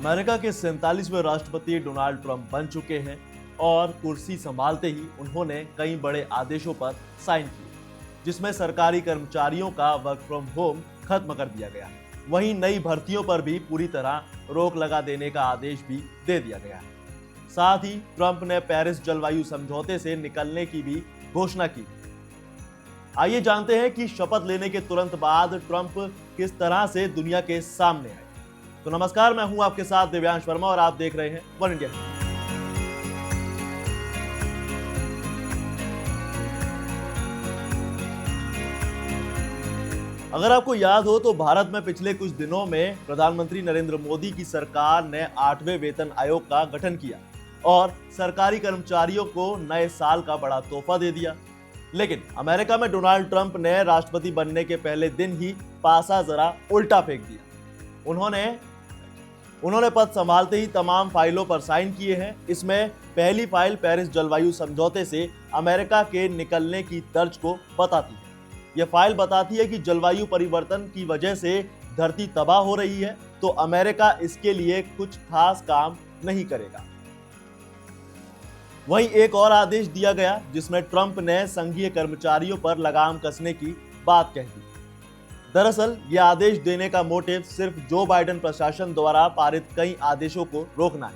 America के 47वें राष्ट्रपति Donald Trump बन चुके हैं और कुर्सी संभालते ही उन्होंने कई बड़े आदेशों पर साइन किए, जिसमें सरकारी कर्मचारियों का वर्क फ्रॉम होम खत्म कर दिया गया। वहीं नई भर्तियों पर भी पूरी तरह रोक लगा देने का आदेश भी दे दिया गया है। साथ ही ट्रंप ने पेरिस जलवायु समझौते से निकलने की भी घोषणा की। आइए जानते हैं कि शपथ लेने के तुरंत बाद ट्रंप किस तरह से दुनिया के सामने आए। तो नमस्कार, मैं हूं आपके साथ दिव्यांश वर्मा और आप देख रहे हैं वन इंडिया। अगर आपको याद हो तो भारत में पिछले कुछ दिनों में प्रधानमंत्री नरेंद्र मोदी की सरकार ने 8वें वेतन आयोग का गठन किया और सरकारी कर्मचारियों को नए साल का बड़ा तोहफा दे दिया। लेकिन अमेरिका में डोनाल्ड ट्रंप ने राष्ट्रपति बनने के पहले दिन ही पासा जरा उल्टा फेंक दिया। उन्होंने पद संभालते ही तमाम फाइलों पर साइन किए हैं। इसमें पहली फाइल पेरिस जलवायु समझौते से अमेरिका के निकलने की तर्ज को बताती है। यह फाइल बताती है कि जलवायु परिवर्तन की वजह से धरती तबाह हो रही है, तो अमेरिका इसके लिए कुछ खास काम नहीं करेगा। वहीं एक और आदेश दिया गया जिसमें ट्रंप ने संघीय कर्मचारियों पर लगाम कसने की बात कह दी। दरअसल यह आदेश देने का मोटिव सिर्फ जो बाइडेन प्रशासन द्वारा पारित कई आदेशों को रोकना है।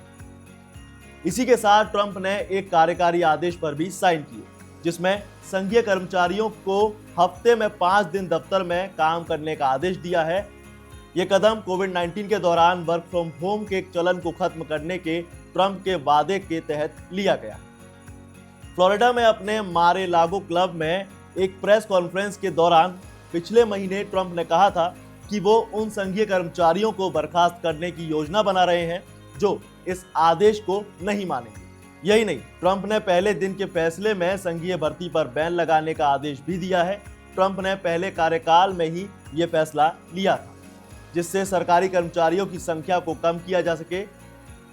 इसी के साथ ट्रंप ने एक कार्यकारी आदेश पर भी साइन किए, जिसमें संघीय कर्मचारियों को हफ्ते में 5 दिन दफ्तर में काम करने का आदेश दिया है। यह कदम कोविड-19 के दौरान वर्क फ्रॉम होम के चलन को खत्म करने के ट्रंप के वादे के तहत लिया गया। फ्लोरिडा में अपने मार-ए-लागो क्लब में एक प्रेस कॉन्फ्रेंस के दौरान पिछले महीने ट्रंप ने कहा था कि वो उन संघीय कर्मचारियों को बर्खास्त करने की योजना बना रहे हैं जो इस आदेश को नहीं मानेंगे। यही नहीं, ट्रंप ने पहले दिन के फैसले में संघीय भर्ती पर बैन लगाने का आदेश भी दिया है। ट्रंप ने पहले कार्यकाल में ही ये फैसला लिया था, जिससे सरकारी कर्मचारियों की संख्या को कम किया जा सके।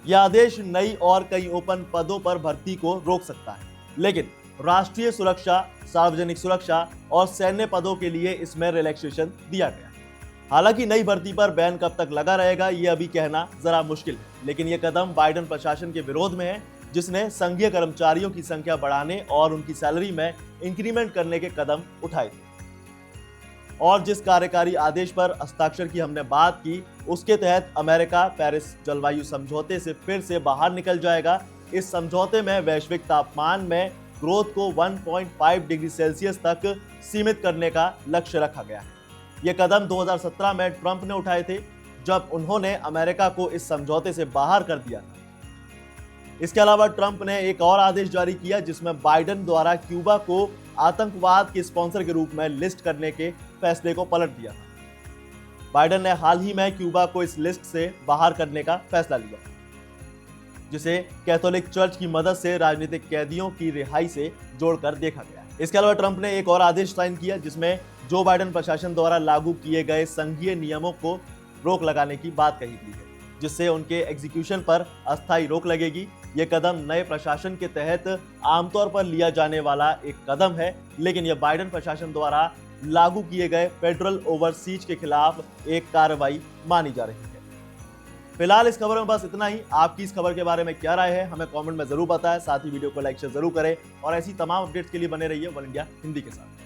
यह आदेश नई और कई ओपन पदों पर भर्ती को रोक सकता है, लेकिन राष्ट्रीय सुरक्षा, सार्वजनिक सुरक्षा और सैन्य पदों के लिए इसमें रिलैक्सेशन दिया गया। हालांकि नई भर्ती पर बैन कब तक लगा रहेगा ये अभी कहना जरा मुश्किल है, लेकिन यह कदम बाइडेन प्रशासन के विरोध में है, जिसने संघीय कर्मचारियों की संख्या बढ़ाने और उनकी सैलरी में इंक्रीमेंट करने के कदम उठाए थे। और जिस कार्यकारी आदेश पर हस्ताक्षर की हमने बात की, उसके तहत अमेरिका पेरिस जलवायु समझौते से फिर से बाहर निकल जाएगा। इस समझौते में वैश्विक तापमान में ग्रोथ को 1.5 डिग्री सेल्सियस तक सीमित करने का लक्ष्य रखा गया है। यह कदम 2017 में ट्रंप ने उठाए थे, जब उन्होंने अमेरिका को इस समझौते से बाहर कर दिया था। इसके अलावा ट्रंप ने एक और आदेश जारी किया, जिसमें बाइडेन द्वारा क्यूबा को आतंकवाद के स्पॉन्सर के रूप में लिस्ट करने के फैसले को पलट दिया था। बाइडेन ने हाल ही में क्यूबा को इस लिस्ट से बाहर करने का फैसला लिया, जिसे कैथोलिक चर्च की मदद से राजनीतिक कैदियों की रिहाई से जोड़कर देखा गया। इसके अलावा ट्रंप ने एक और आदेश साइन किया, जिसमें जो बाइडेन प्रशासन द्वारा लागू किए गए संघीय नियमों को रोक लगाने की बात कही गई है, जिससे उनके एग्जीक्यूशन पर अस्थायी रोक लगेगी। यह कदम नए प्रशासन के तहत आमतौर पर लिया जाने वाला एक कदम है, लेकिन यह बाइडेन प्रशासन द्वारा लागू किए गए फेडरल ओवरसीज के खिलाफ एक कार्रवाई मानी जा रही है। फिलहाल इस खबर में बस इतना ही। आपकी इस खबर के बारे में क्या राय है, हमें कमेंट में जरूर बताएं। साथ ही वीडियो को लाइक शेयर जरूर करें और ऐसी तमाम अपडेट्स के लिए बने रहिए वन इंडिया हिंदी के साथ।